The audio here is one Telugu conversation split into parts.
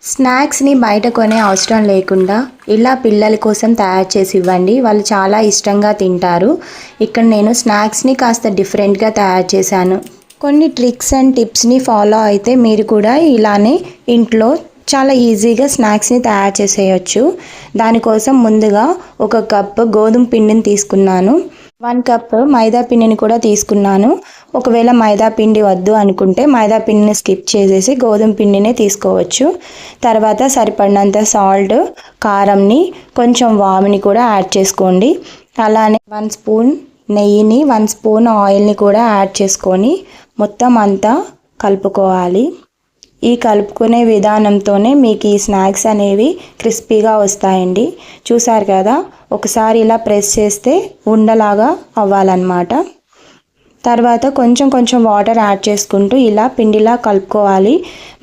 స్నాక్స్ని బయట కొనే అవసరం లేకుండా ఇలా పిల్లల కోసం తయారు చేసి ఇవ్వండి. వాళ్ళు చాలా ఇష్టంగా తింటారు. ఇక్కడ నేను స్నాక్స్ని కాస్త డిఫరెంట్గా తయారు చేశాను. కొన్ని ట్రిక్స్ అండ్ టిప్స్ని ఫాలో అయితే మీరు కూడా ఇలానే ఇంట్లో చాలా ఈజీగా స్నాక్స్ని తయారు చేసేయచ్చు. దానికోసం ముందుగా 1 కప్ గోధుమ పిండిని తీసుకున్నాను. 1 కప్ మైదా పిండిని కూడా తీసుకున్నాను. ఒకవేళ మైదా పిండి వద్దు అనుకుంటే మైదా పిండిని స్కిప్ చేసేసి గోధుమ పిండినే తీసుకోవచ్చు. తర్వాత సరిపడినంత సాల్ట్, కారంని, కొంచెం వాముని కూడా యాడ్ చేసుకోండి. అలానే 1 స్పూన్ నెయ్యిని, 1 స్పూన్ ఆయిల్ని కూడా యాడ్ చేసుకొని మొత్తం అంతా కలుపుకోవాలి. ఈ కలుపుకునే విధానంతోనే మీకు ఈ స్నాక్స్ అనేవి క్రిస్పీగా వస్తాయండి. చూసారు కదా, ఒకసారి ఇలా ప్రెస్ చేస్తే ఉండలాగా అవ్వాలన్నమాట. తర్వాత కొంచెం కొంచెం వాటర్ యాడ్ చేసుకుంటూ ఇలా పిండిలా కలుపుకోవాలి.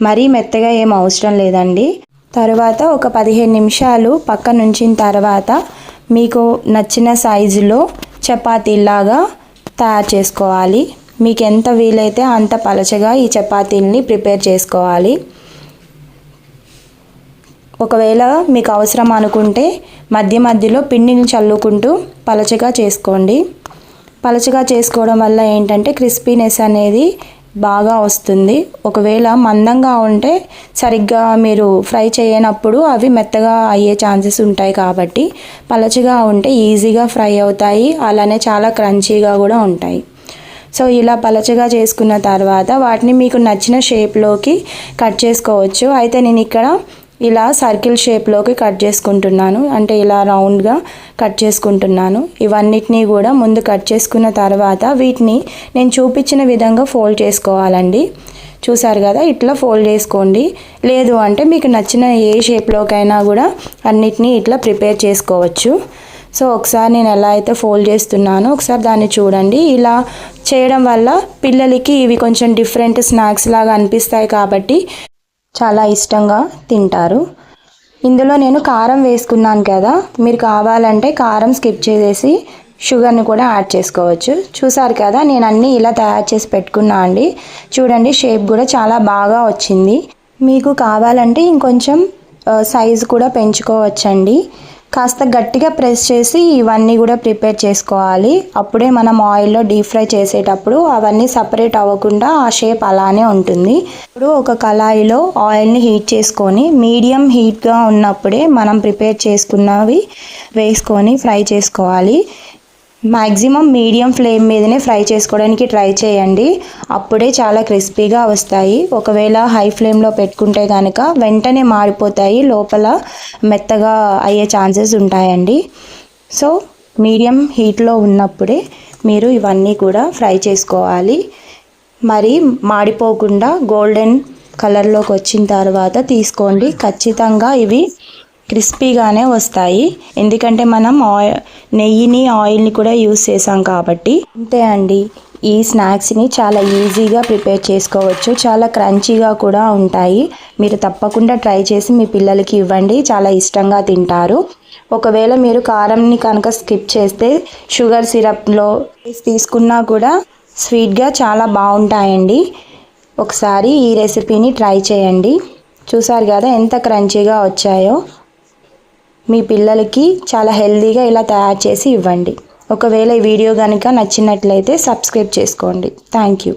మరీ మెత్తగా ఏం అవసరం లేదండి. తర్వాత ఒక 15 నిమిషాలు పక్కన ఉంచిన తర్వాత మీకు నచ్చిన సైజులో చపాతీలాగా తయారు చేసుకోవాలి. మీకు ఎంత వీలైతే అంత పలచగా ఈ చపాతీల్ని ప్రిపేర్ చేసుకోవాలి. ఒకవేళ మీకు అవసరం అనుకుంటే మధ్య మధ్యలో పిండిని చల్లుకుంటూ పలచగా చేసుకోండి. పలచగా చేసుకోవడం వల్ల ఏంటంటే క్రిస్పీనెస్ అనేది బాగా వస్తుంది. ఒకవేళ మందంగా ఉంటే సరిగ్గా మీరు ఫ్రై చేయనప్పుడు అవి మెత్తగా అయ్యే ఛాన్సెస్ ఉంటాయి. కాబట్టి పలచగా ఉంటే ఈజీగా ఫ్రై అవుతాయి. అలానే చాలా క్రంచీగా కూడా ఉంటాయి. సో ఇలా పలచగా చేసుకున్న తర్వాత వాటిని మీకు నచ్చిన షేప్లోకి కట్ చేసుకోవచ్చు. అయితే నేను ఇక్కడ ఇలా సర్కిల్ షేప్లోకి కట్ చేసుకుంటున్నాను. అంటే ఇలా రౌండ్గా కట్ చేసుకుంటున్నాను. ఇవన్నిటినీ కూడా ముందు కట్ చేసుకున్న తర్వాత వీటిని నేను చూపించిన విధంగా ఫోల్డ్ చేసుకోవాలండి. చూసారు కదా, ఇట్లా ఫోల్డ్ చేసుకోండి. లేదు అంటే మీకు నచ్చిన ఏ షేప్లోకైనా కూడా అన్నిటినీ ఇట్లా ప్రిపేర్ చేసుకోవచ్చు. సో ఒకసారి నేను ఎలా అయితే ఫోల్డ్ చేస్తున్నానో ఒకసారి దాన్ని చూడండి. ఇలా చేయడం వల్ల పిల్లలకి ఇవి కొంచెం డిఫరెంట్ స్నాక్స్ లాగా అనిపిస్తాయి కాబట్టి చాలా ఇష్టంగా తింటారు. ఇందులో నేను కారం వేసుకున్నాను కదా, మీరు కావాలంటే కారం స్కిప్ చేసేసి షుగర్ని కూడా యాడ్ చేసుకోవచ్చు. చూసారు కదా, నేను అన్నీ ఇలా తయారు చేసి పెట్టుకున్నా అండి. చూడండి, షేప్ కూడా చాలా బాగా వచ్చింది. మీకు కావాలంటే ఇంకొంచెం సైజు కూడా పెంచుకోవచ్చండి. కాస్త గట్టిగా ప్రెస్ చేసి ఇవన్నీ కూడా ప్రిపేర్ చేసుకోవాలి. అప్పుడే మనం ఆయిల్లో డీప్ ఫ్రై చేసేటప్పుడు అవన్నీ సపరేట్ అవ్వకుండా ఆ షేప్ అలానే ఉంటుంది. ఇప్పుడు ఒక కళాయిలో ఆయిల్ని హీట్ చేసుకొని మీడియం హీట్గా ఉన్నప్పుడే మనం ప్రిపేర్ చేసుకున్నవి వేసుకొని ఫ్రై చేసుకోవాలి. మ్యాక్సిమం మీడియం ఫ్లేమ్ మీదనే ఫ్రై చేసుకోవడానికి ట్రై చేయండి. అప్పుడే చాలా క్రిస్పీగా వస్తాయి. ఒకవేళ హై ఫ్లేమ్లో పెట్టుకుంటే కనుక వెంటనే మాడిపోతాయి, లోపల మెత్తగా అయ్యే ఛాన్సెస్ ఉంటాయండి. సో మీడియం హీట్లో ఉన్నప్పుడే మీరు ఇవన్నీ కూడా ఫ్రై చేసుకోవాలి. మరి మాడిపోకుండా గోల్డెన్ కలర్లోకి వచ్చిన తర్వాత తీసుకోండి. ఖచ్చితంగా ఇవి క్రిస్పీగానే వస్తాయి. ఎందుకంటే మనం నెయ్యిని, ఆయిల్ని కూడా యూస్ చేసాం కాబట్టి. అంతే అండి, ఈ స్నాక్స్ని చాలా ఈజీగా ప్రిపేర్ చేసుకోవచ్చు. చాలా క్రంచీగా కూడా ఉంటాయి. మీరు తప్పకుండా ట్రై చేసి మీ పిల్లలకి ఇవ్వండి, చాలా ఇష్టంగా తింటారు. ఒకవేళ మీరు కారంని కనుక స్కిప్ చేస్తే షుగర్ సిరప్లో తీసుకున్నా కూడా స్వీట్గా చాలా బాగుంటాయండి. ఒకసారి ఈ రెసిపీని ట్రై చేయండి. చూసారు కదా ఎంత క్రంచీగా వచ్చాయో. మీ పిల్లలకి చాలా హెల్తీగా ఇలా తయారు చేసి ఇవ్వండి. ఒకవేళ ఈ వీడియో కనుక నచ్చినట్లయితే సబ్స్క్రైబ్ చేసుకోండి. Thank you.